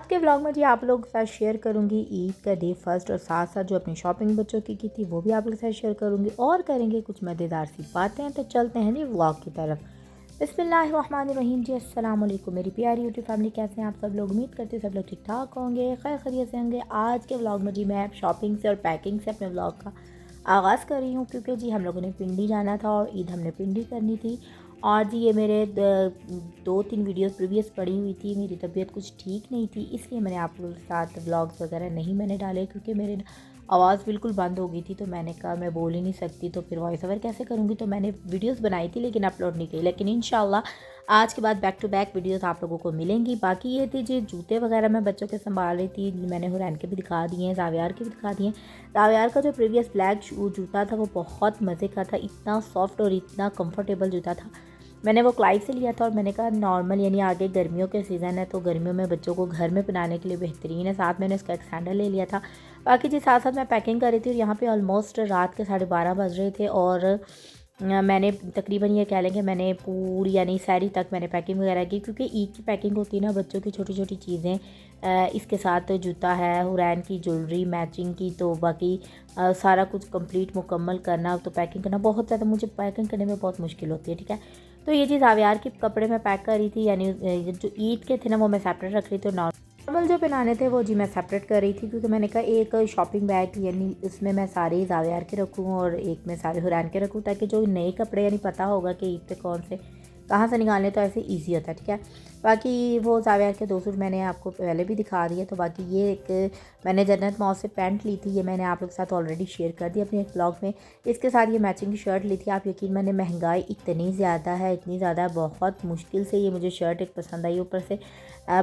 आज के व्लॉग में जी आप लोगों के साथ शेयर करूंगी ईद का डे फर्स्ट और साथ साथ जो अपनी शॉपिंग बच्चों की थी वो भी आप लोगों के साथ शेयर करूंगी और करेंगे कुछ मज़ेदार सी बातें। तो चलते हैं जी व्लॉग की तरफ। बिस्मिल्लाहिर्रहमानिर्रहीम जी, अस्सलाम वालेकुम मेरी प्यारी यूट्यूब फैमिली, कैसे हैं आप सब लोग। उम्मीद करते हैं सब लोग ठीक ठाक होंगे, खैर खैरियत से होंगे। आज के व्लॉग में जी मैं शॉपिंग से और पैकिंग से अपने व्लॉग का आगाज़ कर रही हूँ क्योंकि जी हम लोगों ने पिंडी जाना था और ईद हमने पिंडी करनी थी। और जी ये मेरे 2-3 वीडियोस प्रीवियस पड़ी हुई थी, मेरी तबीयत कुछ ठीक नहीं थी, इसलिए मैंने आप लोगों के साथ व्लॉग्स वगैरह नहीं मैंने डाले क्योंकि मेरे आवाज़ बिल्कुल बंद हो गई थी। तो मैंने कहा मैं बोल ही नहीं सकती तो फिर वॉइस ओवर कैसे करूँगी, तो मैंने वीडियोस बनाई थी लेकिन अपलोड नहीं की। लेकिन इंशाल्लाह आज के बाद बैक टू बैक वीडियोस आप लोगों को मिलेंगी। बाकी ये थी जी जूते वगैरह मैं बच्चों के संभाल रही थी, मैंने हुरैन के भी दिखा दिए हैं, जावियार के भी दिखा दिए हैं। जावियार का जो प्रीवियस ब्लैक जूता था वो बहुत मज़े का था, इतना सॉफ्ट और इतना कम्फर्टेबल जूता था। मैंने वो क्लाइव से लिया था और मैंने कहा नॉर्मल यानी आगे गर्मियों के सीज़न है तो गर्मियों में बच्चों को घर में पहनाने के लिए बेहतरीन है। साथ मैंने इसका एक सैंडल ले लिया था। बाकी जी साथ साथ मैं पैकिंग कर रही थी और यहाँ पे ऑलमोस्ट रात के 12:30 बज रहे थे और मैंने तकरीबन ये कह लें कि मैंने पूरी यानी सारी तक मैंने पैकिंग वगैरह की क्योंकि ईद की पैकिंग होती है ना, बच्चों की छोटी छोटी चीज़ें, इसके साथ जूता है, हुरैन की ज्वेलरी मैचिंग की, तो बाकी सारा कुछ कंप्लीट मुकम्मल करना, तो पैकिंग करना बहुत ज़्यादा मुझे पैकिंग करने में बहुत मुश्किल होती है। ठीक है, तो ये चीज़ आवियार के कपड़े में पैक कर रही थी, यानी जो ईद के थे ना वो मैं सेपरेट रख रही थी, नॉर्मल जो पहनाने थे वो जी मैं सेपरेट कर रही थी क्योंकि मैंने कहा एक शॉपिंग बैग यानी इसमें मैं सारे आवियार के रखूँ और एक में सारे हुरैन के रखूँ ताकि जो नए कपड़े यानी पता होगा कि ईद पे कौन से कहाँ से निकालने, तो ऐसे इजी होता है। ठीक है, बाकी वो जावियार के 2 सूट मैंने आपको पहले भी दिखा दिए। तो बाकी ये एक मैंने जन्नत मॉल से पैंट ली थी, ये मैंने आप लोग के साथ ऑलरेडी शेयर कर दी अपने एक ब्लॉग में। इसके साथ ये मैचिंग की शर्ट ली थी। आप यकीन माने महंगाई इतनी ज़्यादा है, इतनी ज़्यादा, बहुत मुश्किल से ये मुझे शर्ट एक पसंद आई। ऊपर से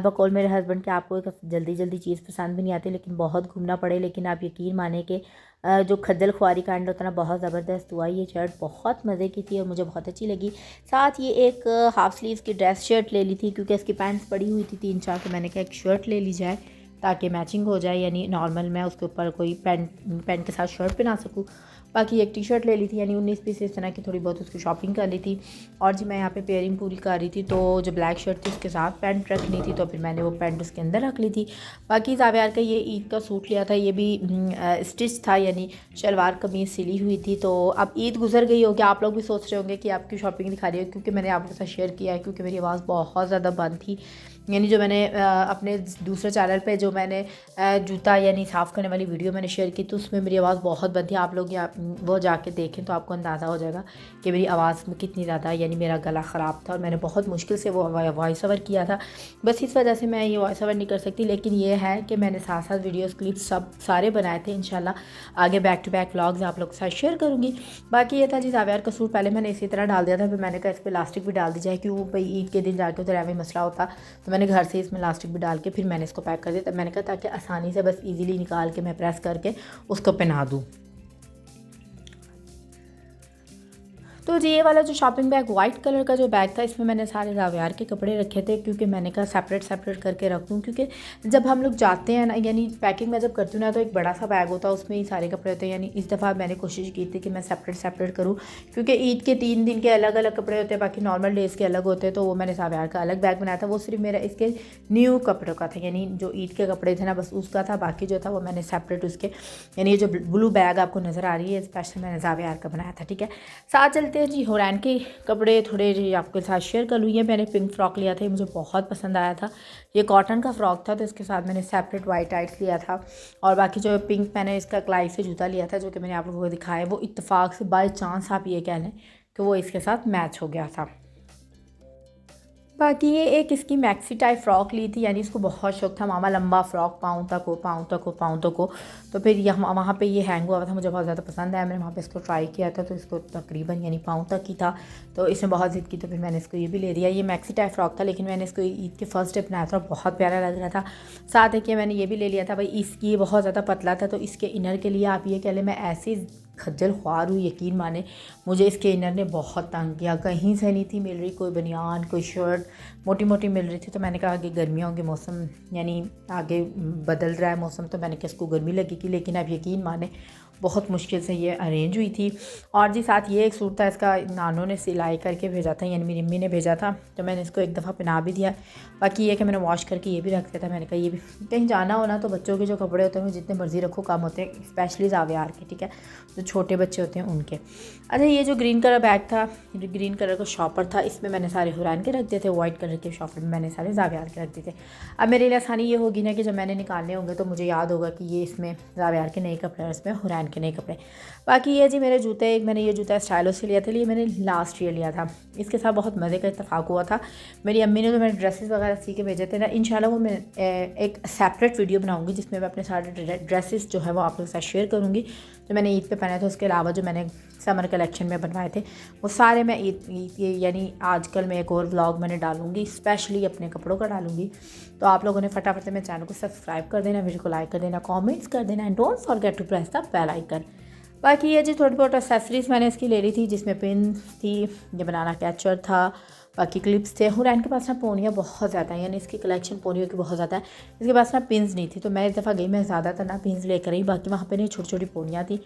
बकौल मेरे हस्बैंड के आपको एक जल्दी जल्दी चीज़ पसंद भी नहीं आती, लेकिन बहुत घूमना पड़े। लेकिन आप यकीन माने कि जो खज्जल ख्वारी कांड होता है ना, बहुत ज़बरदस्त हुआ। ये शर्ट बहुत मज़े की थी और मुझे बहुत अच्छी लगी। साथ ये एक हाफ़ स्लीव्स की ड्रेस शर्ट ले ली थी क्योंकि इसकी पैंट्स पड़ी हुई थी 3-4, तो मैंने कहा एक शर्ट ले ली जाए ताकि मैचिंग हो जाए, यानी नॉर्मल मैं उसके ऊपर कोई पैंट के साथ शर्ट पहना सकूँ। बाकी एक टी शर्ट ले ली थी, यानी 19 पीस इस तरह की थोड़ी बहुत उसकी शॉपिंग कर ली थी। और जी मैं यहाँ पे पेयरिंग पूरी कर रही थी, तो जो ब्लैक शर्ट थी उसके साथ पैंट रखनी थी, तो फिर मैंने वो पैंट उसके अंदर रख ली थी। बाकी जावियार का ये ईद का सूट लिया था, ये भी स्टिच था, यानी शलवार कमीज़ सिली हुई थी। तो अब ईद गुजर गई होगी, आप लोग भी सोच रहे होंगे कि आपकी शॉपिंग दिखा रही हो, क्योंकि मैंने आपके साथ शेयर किया है क्योंकि मेरी आवाज़ बहुत ज़्यादा बंद थी। यानी जो मैंने अपने दूसरे चैनल पे जो मैंने जूता यानी साफ़ करने वाली वीडियो मैंने शेयर की, तो उसमें मेरी आवाज़ बहुत बंद थी। आप लोग वो जाके देखें तो आपको अंदाज़ा हो जाएगा कि मेरी आवाज़ में कितनी ज़्यादा, यानी मेरा गला ख़राब था और मैंने बहुत मुश्किल से वो वॉइस ओवर किया था। बस इस वजह से मैं ये वॉइस ओवर नहीं कर सकती, लेकिन ये है कि मैंने साथ साथ वीडियोज़ क्लिप्स सब सारे बनाए थे। इंशाल्लाह आगे बैक टू बैक व्लॉग्स आप लोग के साथ शेयर करूँगी। बाकी ये था जी जावियार का सूट पहले मैंने इसी तरह डाल दिया था, फिर मैंने कहा इस पर लास्टिक भी डाल दी जाए, क्यों भाई ईद के दिन जाके उधर ऐसे मसला होता, तो मैंने घर से इसमें लास्टिक भी डाल के फिर मैंने इसको पैक कर दिया। तब मैंने कहा ताकि आसानी से बस इजीली निकाल के मैं प्रेस करके उसको पहना दूँ। तो जी ये वाला जो शॉपिंग बैग वाइट कलर का जो बैग था, इसमें मैंने सारे जावियार के कपड़े रखे थे क्योंकि मैंने कहा सेपरेट सेपरेट करके रख दूँ, क्योंकि जब हम लोग जाते हैं ना, यानी पैकिंग मैं जब करती हूँ ना, तो एक बड़ा सा बैग होता है, उसमें ही सारे कपड़े होते हैं। यानी इस दफ़ा मैंने कोशिश की थी कि मैं सेपरेट सेपरेट करूँ क्योंकि ईद के 3 दिन के अलग अलग कपड़े होते हैं, बाकी नॉर्मल डेज़ के अलग होते हैं। तो वो मैंने जावियार का अलग बैग बनाया था, वो सिर्फ मेरा इसके न्यू कपड़ों का था, यानी जो ईद के कपड़े थे ना बस उसका था। बाकी जो था वो मैंने सेपरेट उसके, यानी जो ब्लू बैग आपको नज़र आ रही है स्पेशल मैंने जावियार का बनाया था। ठीक है, साथ चलते हैं जी हुरैन के कपड़े थोड़े जी आपके साथ शेयर कर लूँ। ये मैंने पिंक फ्रॉक लिया था, मुझे बहुत पसंद आया था। ये कॉटन का फ्रॉक था, तो इसके साथ मैंने सेपरेट वाइट टाइट्स लिया था। और बाकी जो पिंक मैंने इसका क्लाइव से जूता लिया था जो कि मैंने आप लोगों को दिखाया, वो इत्तेफाक से बाय चांस आप ये कह लें कि वो इसके साथ मैच हो गया था। बाकी ये एक इसकी मैक्सी टाइप फ़्रॉक ली थी, यानी इसको बहुत शौक था मामा लंबा फ़्रॉक, पाँव तक हो पाँव तक हो पाँव तक हो। तो फिर यहाँ वहाँ पे ये हैंग हुआ था, मुझे बहुत ज़्यादा पसंद आया, मैंने वहाँ पे इसको ट्राई किया था, तो इसको तकरीबन यानी पाँव तक ही था, तो इसने बहुत ज़िद की, तो फिर मैंने इसको ये भी ले लिया। ये मैक्सी टाइप फ़्रॉक था, लेकिन मैंने इसको ईद के फर्स्ट डे बनाया था, बहुत प्यारा लग रहा था। साथ है कि मैंने ये भी ले लिया था भाई, इसकी ये बहुत ज़्यादा पतला था, तो इसके इनर के लिए आप ये कह लें मैं ऐसी खज्जल ख्वार हूँ, यकीन माने मुझे इसके इनर ने बहुत तंग किया। कहीं से नहीं थी मिल रही कोई बनियान, कोई शर्ट मोटी मोटी मिल रही थी। तो मैंने कहा कि गर्मियों के मौसम यानी आगे बदल रहा है मौसम, तो मैंने कहा इसको गर्मी लगेगी, लेकिन अब यकीन माने बहुत मुश्किल से ये अरेंज हुई थी। और जी साथ ये एक सूट था, इसका नानों ने सिलाई करके भेजा था, यानी मेरी अम्मी ने भेजा था, तो मैंने इसको एक दफ़ा पहना भी दिया। बाकी ये कि मैंने वॉश करके ये भी रख दिया था। मैंने कहा ये भी कहीं जाना हो ना तो बच्चों के जो कपड़े होते हैं वो जितने मर्ज़ी रखो कम होते हैं, स्पेशली जावियार के, ठीक है, जो छोटे बच्चे होते हैं उनके। अच्छा, ये जो ग्रीन कलर बैग था, ग्रीन कलर का शॉपर था, इसमें मैंने सारे हुरैन के रख दिए थे। वाइट कलर के शॉपर में मैंने सारे जावियार के रख दिए थे। अब मेरे लिए आसानी ये होगी ना कि जब मैंने निकालने होंगे तो मुझे याद होगा कि ये इसमें जावियार के नए कपड़े और इसमें हुरैन के नए कपड़े। बाकी ये जी मेरे जूते, एक मैंने ये जूता स्टाइलो से लिया था, ये मैंने लास्ट ईयर लिया था। इसके साथ बहुत मज़े का इत्तेफाक हुआ था। मेरी अम्मी ने जो मेरे ड्रेसेस वगैरह सी के भेजे थे ना, इंशाल्लाह वो मैं एक सेपरेट वीडियो बनाऊंगी जिसमें मैं अपने सारे ड्रेसेस जो है वो आप लोगों के साथ शेयर करूँगी, जो मैंने ईद पे पहने थे। उसके अलावा जो मैंने समर कलेक्शन में बनवाए थे वो सारे मैं ईद यानी आजकल मैं एक और व्लॉग मैंने डालूँगी, स्पेशली अपने कपड़ों का डालूँगी। तो आप लोगों ने फटाफट से मेरे चैनल को सब्सक्राइब कर देना, वीडियो को लाइक कर देना, कमेंट्स कर देना, and don't forget to press the bell icon. बाकी ये जी थोड़ी बहुत एक्सेसरीज़ मैंने इसकी ले ली थी, जिसमें पिन थी, ये बनाना कैचर था, बाकी क्लिप्स थे। हुरैन के पास ना पोनियाँ बहुत ज़्यादा हैं, यानी इसकी कलेक्शन पोनियों की बहुत ज़्यादा है। इसके पास ना पिन्स नहीं थी, तो मैं इस दफ़ा गई, मैं ज़्यादातर ना पिन्स लेकर आई। बाकी वहाँ पे नहीं, छोटी छोटी पोनियाँ थी,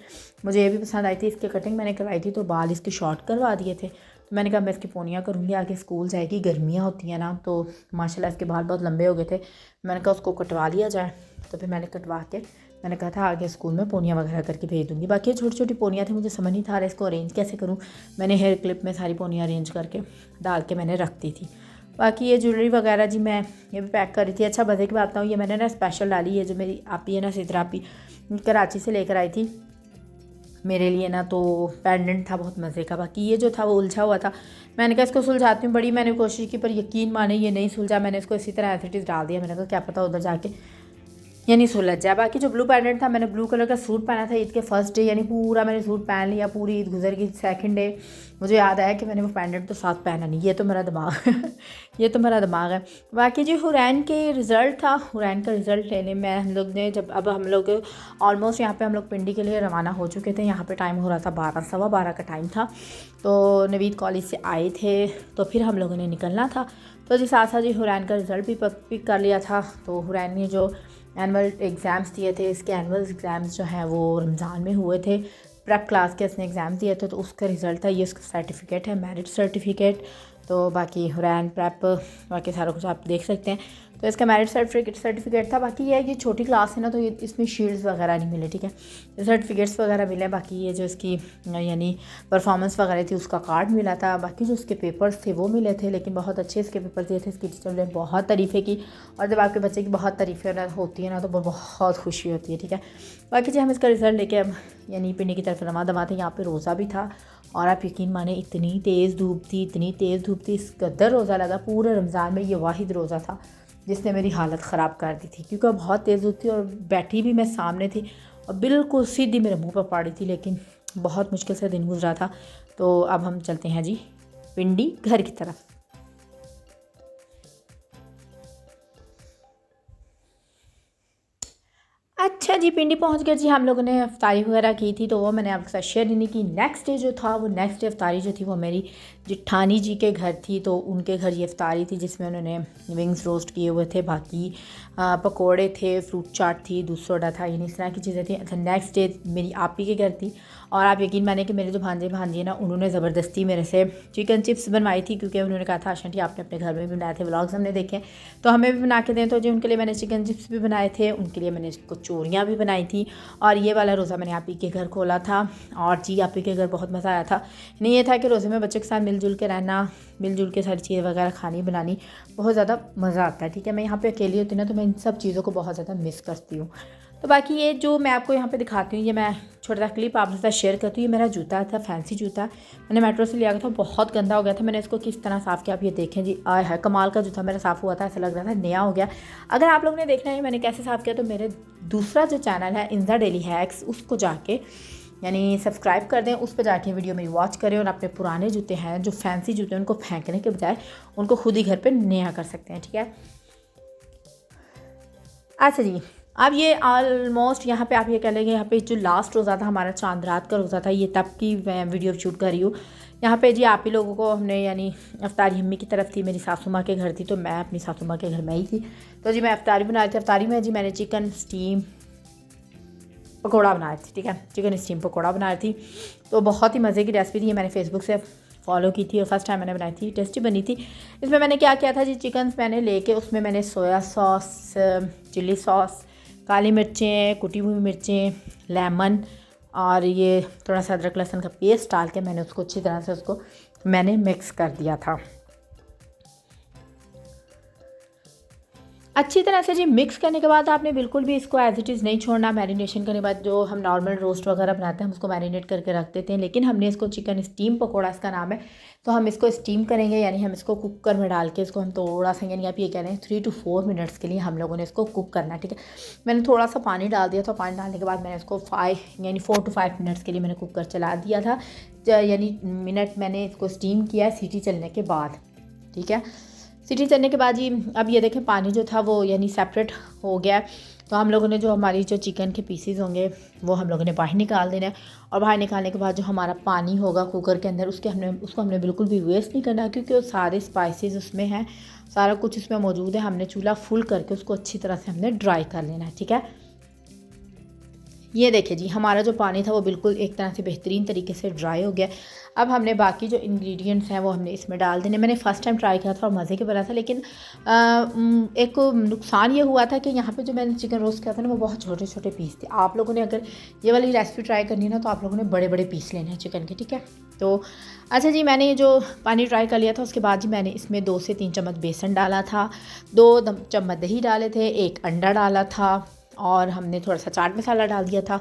मुझे ये भी पसंद आई थी। इसकी कटिंग मैंने करवाई थी तो बाल इसके शॉर्ट करवा दिए थे, तो मैंने कहा मैं इसकी पोनियाँ करूँगी, आगे स्कूल जाएगी, गर्मियाँ होती हैं ना, तो माशाल्लाह इसके बाल बहुत लंबे हो गए थे। मैंने कहा उसको कटवा लिया जाए, तो फिर मैंने कटवा के मैंने कहा था आगे स्कूल में पोनियाँ वगैरह करके भेज दूँगी। बाकी छोटी छोटी पोनियाँ थी, मुझे समझ नहीं था रहा इसको अरेंज कैसे करूँ। मैंने हेयर क्लिप में सारी पोनियाँ अरेंज करके डाल के मैंने रख दी थी। बाकी ये ज्वेलरी वगैरह जी मैं ये भी पैक कर रही थी। अच्छा, मज़े की बात बताऊँ, ये मैंने ना स्पेशल डाली है, जो मेरी आपी है ना, सिद्रा आपी, कराची से लेकर आई थी मेरे लिए ना, तो पेंडेंट था बहुत मज़े का। बाकी ये जो था वो उलझा हुआ था, मैंने कहा इसको सुलझाती हूँ, बड़ी मैंने कोशिश की पर यकीन माने ये नहीं सुलझा। मैंने इसको इसी तरह एसिटीज़ डाल दिया। मैंने कहा क्या पता उधर जाके यानी सुलझ जाए। बाकी जो ब्लू पेंडेंट था, मैंने ब्लू कलर का सूट पहना था ईद के फर्स्ट डे, यानी पूरा मैंने सूट पहन लिया, पूरी ईद गुजर गई। सेकंड डे मुझे याद आया कि मैंने वो पेंडेंट तो साथ पहना नहीं, ये तो मेरा दिमाग ये तो मेरा दिमाग है। बाकी जी हुरैन के रिज़ल्ट था, हुरैन का रिज़ल्ट लेने में हम लोग ने जब अब हम लोग ऑलमोस्ट यहाँ पे हम लोग पिंडी के लिए रवाना हो चुके थे। यहाँ पे टाइम हो रहा था 12, सवा 12 का टाइम था, तो नवीद कॉलेज से आए थे, तो फिर हम लोगों ने निकलना था। तो जी साथ साथ जी हुरैन का रिज़ल्ट भी पिक कर लिया था। तो हुरैन ने जो एनुअल एग्ज़ाम्स दिए थे, इसके एनुअल एग्ज़ाम्स जो हैं वो रमज़ान में हुए थे। प्रेप क्लास के इसने एग्ज़ाम दिए थे, तो उसका रिज़ल्ट था, ये उसका सर्टिफिकेट है, मेरिट सर्टिफिकेट। तो बाकी हुरैन प्रेप बाकी सारा कुछ आप देख सकते हैं। तो इसका मेरिट सर्टिफिकेट था। बाकी ये छोटी क्लास है ना, तो ये इसमें शील्ड्स वगैरह नहीं मिले, ठीक है, सर्टिफिकेट्स वगैरह मिले। बाकी ये जो इसकी यानी परफॉर्मेंस वगैरह थी उसका कार्ड मिला था। बाकी जो इसके पेपर्स थे वो मिले थे, लेकिन बहुत अच्छे इसके पेपर दिए थे। इसकी टीचर ने बहुत तारीफ़ें की, और जब आपके बच्चे की बहुत तारीफ़ें होती है ना तो बहुत खुशी होती है, ठीक है। बाकी जो हम इसका रिज़ल्ट लेके अब यानी पिंडी की तरफ रवा दवा थे। यहाँ पे रोज़ा भी था, और आप यकीन माने इतनी तेज़ धूप थी, इतनी तेज़ धूप थी, इस कदर रोज़ा लगा। पूरे रमज़ान में ये वाहिद रोज़ा था जिसने मेरी हालत ख़राब कर दी थी, क्योंकि बहुत तेज़ धूप थी और बैठी भी मैं सामने थी और बिल्कुल सीधी मेरे मुंह पर पड़ी थी, लेकिन बहुत मुश्किल से दिन गुजरा था। तो अब हम चलते हैं जी पिंडी घर की तरफ। अच्छा जी, पिंडी पहुंच गए जी। हम लोगों ने अफ्तारी वगैरह की थी, तो वो मैंने आपके साथ शेयर नहीं की। नेक्स्ट डे जो था वो नेक्स्ट डे अफ्तारी जो थी वो मेरी जिठानी जी के घर थी, तो उनके घर ये अफ्तारी थी जिसमें उन्होंने विंग्स रोस्ट किए हुए थे, बाकी पकोड़े थे, फ्रूट चाट थी, दूध सोडा था, यानी इस तरह की चीज़ें थी। अच्छा, नेक्स्ट डे मेरी आपी के घर थी, और आप यकीन माने कि मेरे जो भांजी है ना, उन्होंने ज़बरदस्ती मेरे से चिकन चिप्स बनवाई थी, क्योंकि उन्होंने कहा था आशा आंटी आपने अपने घर में भी बनाए थे, व्लॉग्स हमने देखे, तो हमें भी बना के दें। तो जी उनके लिए मैंने चिकन चिप्स भी बनाए थे, उनके लिए मैंने कचौरियाँ भी बनाई थी, और ये वाला रोज़ा मैंने आपी के घर खोला था। और जी आपी के घर बहुत मज़ा आया था। नहीं ये था कि रोज़े में बच्चों के साथ मिलजुल के रहना, मिलजुल के सारी चीज़ें वगैरह खानी बनानी बहुत ज़्यादा मज़ा आता है, ठीक है। मैं यहाँ पे अकेली होती ना, तो मैं इन सब चीज़ों को बहुत ज़्यादा मिस करती हूँ। तो बाकी ये जो मैं आपको यहाँ पे दिखाती हूँ, ये मैं छोटा सा क्लिप आपके साथ शेयर करती हूँ। ये मेरा जूता था, फैंसी जूता, मैंने मेट्रो से लिया था, बहुत गंदा हो गया था। मैंने इसको किस तरह साफ़ किया आप ये देखें जी। आय है, कमाल का जूता मेरा साफ़ हुआ था, ऐसा लग रहा था नया हो गया। अगर आप लोगों ने देखना है मैंने कैसे साफ़ किया, तो मेरे दूसरा जो चैनल है इंजा डेली हैक्स, उसको जाके यानी सब्सक्राइब कर दें, उस पर जाके वीडियो मेरी वॉच करें, और अपने पुराने जूते हैं जो फैंसी जूते हैं उनको फेंकने के बजाय उनको खुद ही घर पर नया कर सकते हैं, ठीक है। अच्छा जी, अब ये ऑलमोस्ट यहाँ पे आप ये कह लेंगे, यहाँ पे जो लास्ट रोज़ा था हमारा, चांद रात का रोज़ा था, ये तब की मैं वीडियो शूट कर रही हूँ। यहाँ पे जी आप ही लोगों को हमने यानी अफ्तारी अम्मी की तरफ थी, मेरी सासू माँ के घर थी, तो मैं अपनी सासू माँ के घर में ही थी। तो जी मैं अफ्तारी बनाई थी। अफ्तारी में जी मैंने चिकन स्टीम, पकौड़ा बना रही थी, ठीक है, चिकन स्टीम पकौड़ा बना रही थी। तो बहुत ही मज़े की रेसिपी थी, मैंने फेसबुक से फॉलो की थी और फर्स्ट टाइम मैंने बनाई थी, टेस्टी बनी थी। इसमें मैंने क्या किया था जी, चिकन मैंने लेके उसमें मैंने सोया सॉस, चिली सॉस, काली मिर्चें, कुटी हुई मिर्चें, लेमन और ये थोड़ा सा अदरक लहसुन का पेस्ट डाल के मैंने उसको अच्छी तरह से उसको मैंने मिक्स कर दिया था। अच्छी तरह से जी मिक्स करने के बाद आपने बिल्कुल भी इसको एज इट इज़ नहीं छोड़ना। मैरिनेशन करने के बाद जो हम नॉर्मल रोस्ट वगैरह बनाते हैं हम उसको मैरिनेट करके रख देते हैं, लेकिन हमने इसको चिकन स्टीम पकौड़ा इसका नाम है, तो हम इसको स्टीम करेंगे, यानी हम इसको कुकर में डाल के इसको हम थोड़ा सा, यानी आप ये कह रहे हैं 3 to 4 मिनट्स के लिए हम लोगों ने इसको कुक करना है, ठीक है। मैंने थोड़ा सा पानी डाल दिया था, पानी डालने के बाद मैंने इसको 4 to 5 मिनट्स के लिए मैंने कुकर चला दिया था, यानी मिनट मैंने इसको स्टीम किया सीटी चलने के बाद, ठीक है। सीटी चलने के बाद जी अब ये देखें पानी जो था वो यानी सेपरेट हो गया। तो हम लोगों ने जो हमारी जो चिकन के पीसेस होंगे वो हम लोगों ने बाहर निकाल देना है, और बाहर निकालने के बाद जो हमारा पानी होगा कुकर के अंदर उसको हमने बिल्कुल भी वेस्ट नहीं करना, क्योंकि वो सारे स्पाइसेस उसमें हैं, सारा कुछ उसमें मौजूद है। हमने चूल्हा फुल करके उसको अच्छी तरह से हमने ड्राई कर लेना है, ठीक है। ये देखिए जी हमारा जो पानी था वो बिल्कुल एक तरह से बेहतरीन तरीके से ड्राई हो गया। अब हमने बाकी जो इंग्रेडिएंट्स हैं वो हमने इसमें डाल देने। मैंने फ़र्स्ट टाइम ट्राई किया था और मज़े के बना था, लेकिन एक नुकसान ये हुआ था कि यहाँ पे जो मैंने चिकन रोस्ट किया था ना वो बहुत छोटे छोटे पीस थे। आप लोगों ने अगर ये वाली रेसिपी ट्राई करनी है ना तो आप लोगों ने बड़े बड़े पीस लेने हैं चिकन के, ठीक है। तो अच्छा जी मैंने ये जो पानी ट्राई कर लिया था उसके बाद जी मैंने इसमें 2 से 3 चम्मच बेसन डाला था, 2 चम्मच दही डाले थे, 1 अंडा डाला था, और हमने थोड़ा सा चाट मसाला डाल दिया था,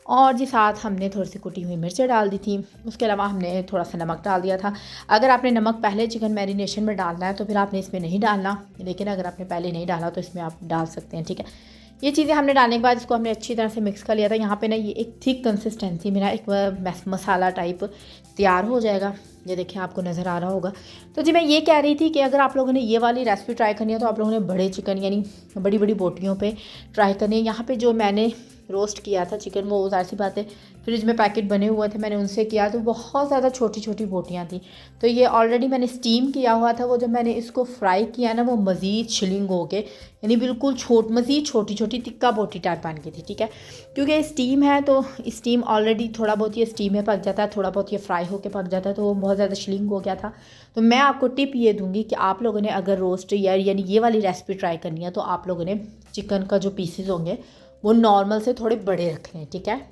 और जी साथ हमने थोड़ी सी कुटी हुई मिर्चें डाल दी थी। उसके अलावा हमने थोड़ा सा नमक डाल दिया था। अगर आपने नमक पहले चिकन मैरिनेशन में डालना है तो फिर आपने इसमें नहीं डालना, लेकिन अगर आपने पहले नहीं डाला तो इसमें आप डाल सकते हैं, ठीक है। ये चीज़ें हमने डालने के बाद इसको हमने अच्छी तरह से मिक्स कर लिया था। यहाँ पे ना ये एक थिक कंसिस्टेंसी मेरा एक मसाला टाइप तैयार हो जाएगा। ये देखिए आपको नज़र आ रहा होगा। तो जी मैं ये कह रही थी कि अगर आप लोगों ने ये वाली रेसिपी ट्राई करनी है तो आप लोगों ने बड़े चिकन यानी बड़ी बड़ी बोटियों पे ट्राई करनी है। यहाँ पे जो मैंने रोस्ट किया था चिकन वो ज़ाहिर सी बात है फ्रिज में पैकेट बने हुए थे, मैंने उनसे किया तो बहुत ज़्यादा छोटी छोटी बोटियाँ थी। तो ये ऑलरेडी मैंने स्टीम किया हुआ था, वो जब मैंने इसको फ्राई किया ना वो मज़ीद शिलिंग हो के यानी बिल्कुल मज़ीद छोटी छोटी तिक्का बोटी टाइप बन गई थी, ठीक है। क्योंकि स्टीम है तो स्टीम ऑलरेडी थोड़ा बहुत ये स्टीम में पक जाता है, थोड़ा बहुत ये फ्राई होकर पक जाता है, तो वो बहुत ज़्यादा शिलिंग हो गया था। तो मैं आपको टिप ये दूँगी कि आप लोगों ने अगर रोस्ट यानी ये वाली रेसिपी ट्राई करनी है तो आप लोगों ने चिकन का जो पीसेस होंगे वो नॉर्मल से थोड़े बड़े रखने हैं, ठीक है।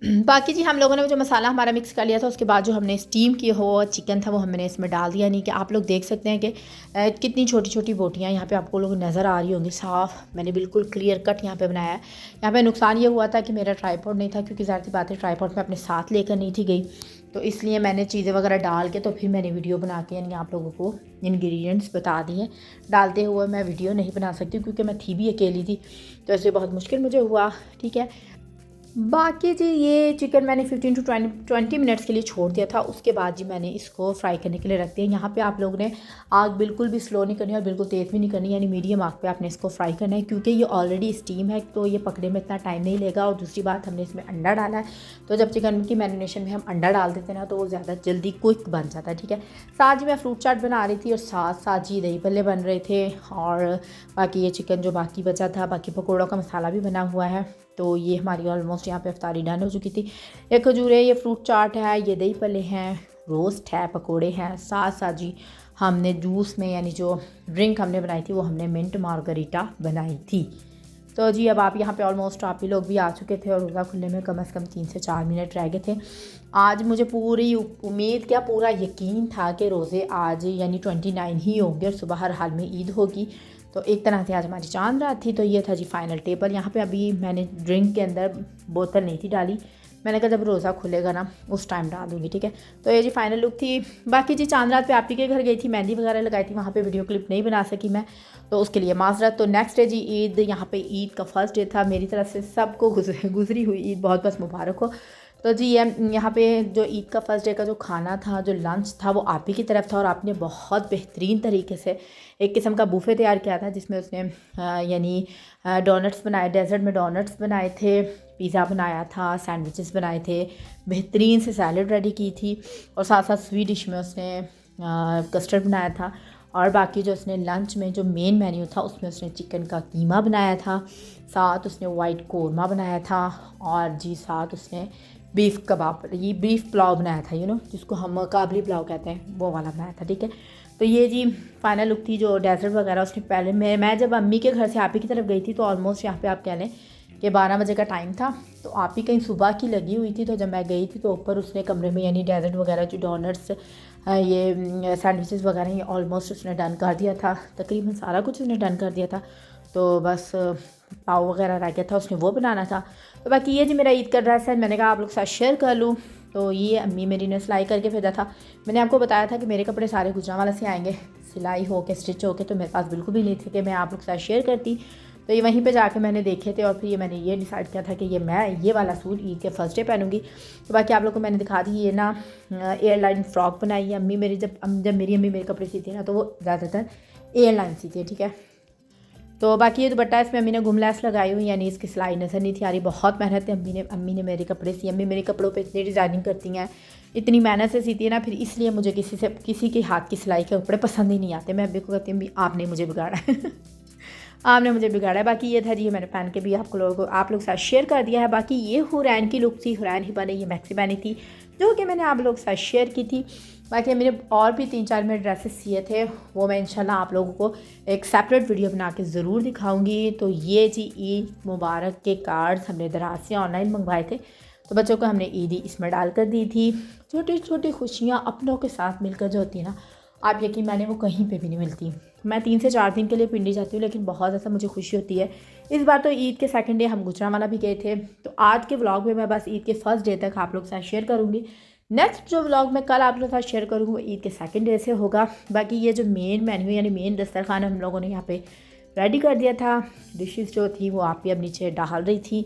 बाकी जी हम लोगों ने जो मसाला हमारा मिक्स कर लिया था उसके बाद जो हमने स्टीम किया हुआ चिकन था वो हमने इसमें डाल दिया। नहीं कि आप लोग देख सकते हैं कि कितनी छोटी छोटी बोटियाँ यहाँ पे आपको लोग नज़र आ रही होंगी साफ़। मैंने बिल्कुल क्लियर कट यहाँ पे बनाया है। यहाँ पे नुकसान ये हुआ था कि मेरा ट्राईपॉड नहीं था, क्योंकि ज़ाहिर सी बात है ट्राईपॉड मैं अपने साथ लेकर नहीं थी गई, तो इसलिए मैंने चीज़ें वगैरह डाल के तो फिर मैंने वीडियो बना के यानी आप लोगों को इंग्रेडिएंट्स बता दिए। डालते हुए मैं वीडियो नहीं बना सकती क्योंकि मैं थी भी अकेली थी, तो ऐसे बहुत मुश्किल मुझे हुआ, ठीक है। बाकी जी ये चिकन मैंने 15 to 20 मिनट्स के लिए छोड़ दिया था। उसके बाद जी मैंने इसको फ्राई करने के लिए रख दिया। यहाँ पे आप लोगों ने आग बिल्कुल भी स्लो नहीं करनी और बिल्कुल तेज़ भी नहीं करनी, यानी मीडियम आग पे आपने इसको फ्राई करना है, क्योंकि ये ऑलरेडी स्टीम है तो ये पकने में इतना टाइम नहीं लेगा। और दूसरी बात हमने इसमें अंडा डाला है, तो जब चिकन की मैरिनेशन में हम अंडा डाल देते हैं ना तो वो ज़्यादा जल्दी क्विक बन जाता है, ठीक है। साथ जी मैं फ्रूट चाट बना रही थी और साथ साथ जी दही भल्ले बन रहे थे, और बाकी ये चिकन जो बाकी बचा था, बाकी पकौड़ों का मसाला भी बना हुआ है। तो ये हमारी ऑलमोस्ट यहाँ पे इफ्तारी डन हो चुकी थी। ये खजूर है, ये फ्रूट चाट है, ये दही भल्ले हैं, रोस्ट है, पकोड़े हैं, साथ साथ जी हमने जूस में यानी जो ड्रिंक हमने बनाई थी वो हमने मिंट मार्गरीटा बनाई थी। तो जी अब आप यहाँ पे ऑलमोस्ट आप ही लोग भी आ चुके थे और रोज़ा खुलने में कम से कम 3 से 4 मिनट रह गए थे। आज मुझे पूरी उम्मीद क्या पूरा यकीन था कि रोज़े आज यानी 29 ही होंगे और सुबह हर हाल में ईद होगी। तो एक तरह से आज हमारी चांद रात थी। तो ये था जी फाइनल टेबल। यहाँ पे अभी मैंने ड्रिंक के अंदर बोतल नहीं थी डाली, मैंने कहा जब रोज़ा खुलेगा ना उस टाइम डाल दूँगी, ठीक है। तो ये जी फाइनल लुक थी। बाकी जी चांद रात पे आप ही के घर गई थी, मेहंदी वगैरह लगाई थी, वहाँ पे वीडियो क्लिप नहीं बना सकी मैं, तो उसके लिए माजरत। तो नेक्स्ट डे जी ईद, यहाँ पे ईद का फर्स्ट डे था। मेरी तरफ से सबको गुजरी हुई ईद बहुत बहुत मुबारक हो। तो जी ये यहाँ पे जो ईद का फर्स्ट डे का जो खाना था, जो लंच था, वो आप ही की तरफ था और आपने बहुत बेहतरीन तरीके से एक किस्म का बूफे तैयार किया था, जिसमें उसने यानी डोनट्स बनाए, डेजर्ट में डोनट्स बनाए थे, पिज़्ज़ा बनाया था, सैंडविचेस बनाए थे, बेहतरीन से सैलड रेडी की थी, और साथ साथ स्वीट डिश में उसने कस्टर्ड बनाया था। और बाकी जो उसने लंच में जो मेन मेन्यू था उसमें उसने चिकन का कीमा बनाया था, साथ उसने वाइट कोरमा बनाया था, और जी साथ उसने बीफ कबाब, ये बीफ पुलाव बनाया था, जिसको हम काबली पुलाव कहते हैं, वो वाला बनाया था। ठीक है, तो ये जी फाइनल लुक थी। जो डेजर्ट वगैरह उसने पहले, मैं जब अम्मी के घर से आप ही की तरफ गई थी तो ऑलमोस्ट यहाँ पे आप कह लें कि 12 बजे का टाइम था। तो आप ही कहीं सुबह की लगी हुई थी, तो जब मैं गई थी तो ऊपर उसने कमरे में यानी डेजर्ट वगैरह जो डोनट्स, ये सैंडविचेस वगैरह ये ऑलमोस्ट उसने डन कर दिया था, तकरीबन सारा कुछ उसने डन कर दिया था। तो बस पाव वगैरह रह गया था, उसने वो बनाना था। तो बाकी ये जी मेरा ईद का ड्रेस है, मैंने कहा आप लोग के साथ शेयर कर लूँ। तो ये अम्मी मेरी ने सिलाई करके भेजा था। मैंने आपको बताया था कि मेरे कपड़े सारे गुजरांवाला से आएंगे, सिलाई हो के स्टिच हो के, तो मेरे पास बिल्कुल भी नहीं थे कि मैं आप लोग के साथ शेयर करती। तो ये वहीं पे जाके मैंने देखे थे और फिर मैंने ये डिसाइड किया था कि मैं वाला सूट ईद के फर्स्ट डे पहनूंगी। तो बाकी आप लोग को मैंने दिखा दी, ये ना एयरलाइन फ्रॉक बनाई है अम्मी मेरी। जब मेरी अम्मी मेरे कपड़े सीती है ना, तो वो ज़्यादातर एयरलाइन सीती है। ठीक है, तो बाकी ये दुपट्टा इसमें अम्मी ने गुमलैस लगाई हुई, यानी इसकी सिलाई नज़र नहीं थी आ रही। बहुत मेहनत है अम्मी ने मेरे कपड़े सिए। अम्मी मेरे कपड़ों पे इतनी डिज़ाइनिंग करती हैं, इतनी मेहनत से सीती है ना, फिर इसलिए मुझे किसी के हाथ की सिलाई के कपड़े पसंद ही नहीं आते। मैं अम्मी को कहती हूँ आपने मुझे बिगाड़ा है आपने मुझे बिगाड़ा है। बाकी ये था जी, मैंने पहन के भी आप लोगों के साथ शेयर कर दिया है। बाकी ये हुरैन की लुक थी, हुरैन ही बने, ये मैक्सी पहनी थी जो कि मैंने आप लोगों के साथ शेयर की थी। बाकी मेरे और भी 3-4 मेरे ड्रेसेस सिए थे, वो मैं इंशाल्लाह आप लोगों को एक सेपरेट वीडियो बना के ज़रूर दिखाऊंगी। तो ये जी ईद मुबारक के कार्ड्स हमने दराज से ऑनलाइन मंगवाए थे, तो बच्चों को हमने ईदी इसमें डाल कर दी थी। छोटी छोटी खुशियाँ अपनों के साथ मिलकर जो होती है ना, आप यकीन माने वो कहीं पे भी नहीं मिलती। मैं 3 से 4 दिन के लिए पिंडी जाती हूँ, लेकिन बहुत ज़्यादा मुझे खुशी होती है। इस बार तो ईद के सेकंड डे हम गुजरांवाला भी गए थे। तो आज के व्लॉग में मैं बस ईद के फर्स्ट डे तक आप लोग के साथ शेयर करूँगी। नेक्स्ट जो व्लॉग मैं कल आप लोगों के साथ शेयर करूँगी वो ईद के सेकंड डे से होगा। बाकी ये जो मेन मेन्यू यानी मेन दस्तरखान हम लोगों ने यहाँ पे रेडी कर दिया था। डिशेस जो थी वो आप ही अब नीचे डाल रही थी,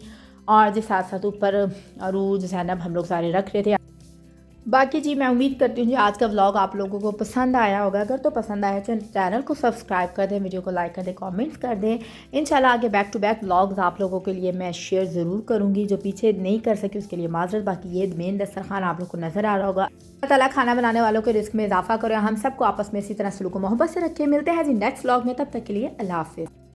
और जो साथ साथ ऊपर अरूज ज़ैनब हम लोग सारे रख रहे थे। बाकी जी मैं उम्मीद करती हूँ जी आज का व्लॉग आप लोगों को पसंद आया होगा। अगर तो पसंद आया तो चैनल को सब्सक्राइब कर दें, वीडियो को लाइक कर दें, कमेंट्स कर दें। इंशाल्लाह आगे बैक टू बैक व्लॉग्स आप लोगों के लिए मैं शेयर ज़रूर करूँगी। जो पीछे नहीं कर सकी उसके लिए माजरत। बाकी ये मेन दस्तरखान आप लोग को नज़र आ रहा होगा। अल्लाह ताला खाना बनाने वालों के रिस्क में इजाफा करें, हम सबको आपस में इसी तरह सलूक मोहब्बत से रखें। मिलते हैं जी नेक्स्ट व्लॉग में, तब तक के लिए अल्लाह हाफिज़।